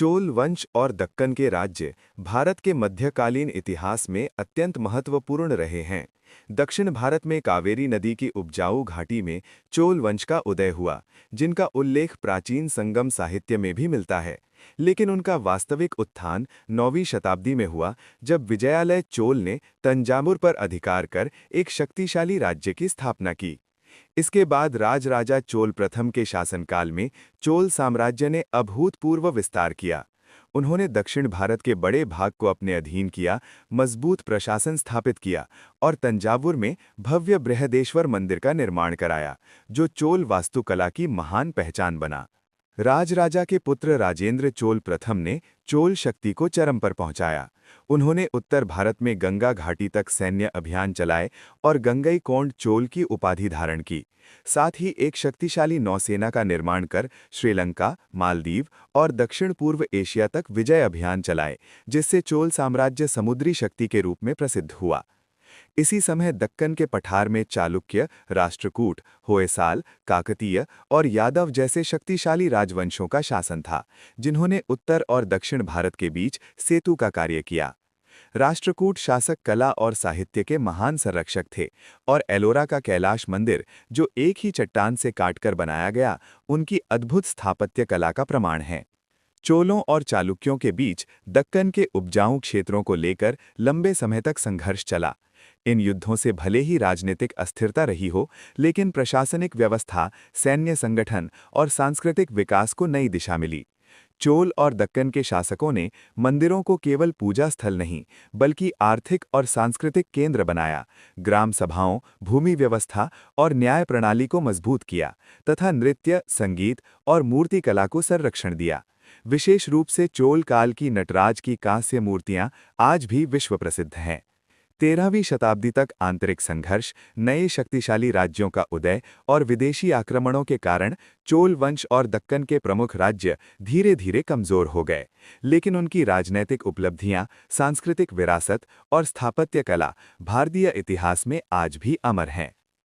चोल वंश और दक्कन के राज्य भारत के मध्यकालीन इतिहास में अत्यंत महत्वपूर्ण रहे हैं। दक्षिण भारत में कावेरी नदी की उपजाऊ घाटी में चोल वंश का उदय हुआ, जिनका उल्लेख प्राचीन संगम साहित्य में भी मिलता है। लेकिन उनका वास्तविक उत्थान 9वीं शताब्दी में हुआ, जब विजयालय चोल ने तंजावुर पर अधिकार कर एक शक्तिशाली राज्य की स्थापना की। इसके बाद राजराजा चोल प्रथम के शासनकाल में चोल साम्राज्य ने अभूतपूर्व विस्तार किया। उन्होंने दक्षिण भारत के बड़े भाग को अपने अधीन किया, मजबूत प्रशासन स्थापित किया और तंजावुर में भव्य बृहदेश्वर मंदिर का निर्माण कराया, जो चोल वास्तुकला की महान पहचान बना। राजराजा के पुत्र राजेंद्र चोल प्रथम ने चोल शक्ति को चरम पर पहुंचाया। उन्होंने उत्तर भारत में गंगा घाटी तक सैन्य अभियान चलाए और गंगईकोंड चोल की उपाधि धारण की। साथ ही एक शक्तिशाली नौसेना का निर्माण कर श्रीलंका, मालदीव और दक्षिण पूर्व एशिया तक विजय अभियान चलाए, जिससे चोल साम्राज्य समुद्री शक्ति के रूप में प्रसिद्ध हुआ। इसी समय दक्कन के पठार में चालुक्य, राष्ट्रकूट, होयसाल, काकतीय और यादव जैसे शक्तिशाली राजवंशों का शासन था, जिन्होंने उत्तर और दक्षिण भारत के बीच सेतु का कार्य किया। राष्ट्रकूट शासक कला और साहित्य के महान संरक्षक थे और एलोरा का कैलाश मंदिर, जो एक ही चट्टान से काटकर बनाया गया, उनकी अद्भुत स्थापत्य कला का प्रमाण है। चोलों और चालुक्यों के बीच दक्कन के उपजाऊ क्षेत्रों को लेकर लंबे समय तक संघर्ष चला। इन युद्धों से भले ही राजनीतिक अस्थिरता रही हो, लेकिन प्रशासनिक व्यवस्था, सैन्य संगठन और सांस्कृतिक विकास को नई दिशा मिली। चोल और दक्कन के शासकों ने मंदिरों को केवल पूजा स्थल नहीं, बल्कि आर्थिक और सांस्कृतिक केंद्र बनाया, ग्राम सभाओं, भूमि व्यवस्था और न्याय प्रणाली को मजबूत किया तथा नृत्य, संगीत और मूर्ति कला को संरक्षण दिया। विशेष रूप से चोल काल की नटराज की कांस्य मूर्तियां आज भी विश्व प्रसिद्ध हैं। 13वीं शताब्दी तक आंतरिक संघर्ष, नए शक्तिशाली राज्यों का उदय और विदेशी आक्रमणों के कारण चोल वंश और दक्कन के प्रमुख राज्य धीरे धीरे कमजोर हो गए। लेकिन उनकी राजनैतिक उपलब्धियां, सांस्कृतिक विरासत और स्थापत्य कला भारतीय इतिहास में आज भी अमर हैं।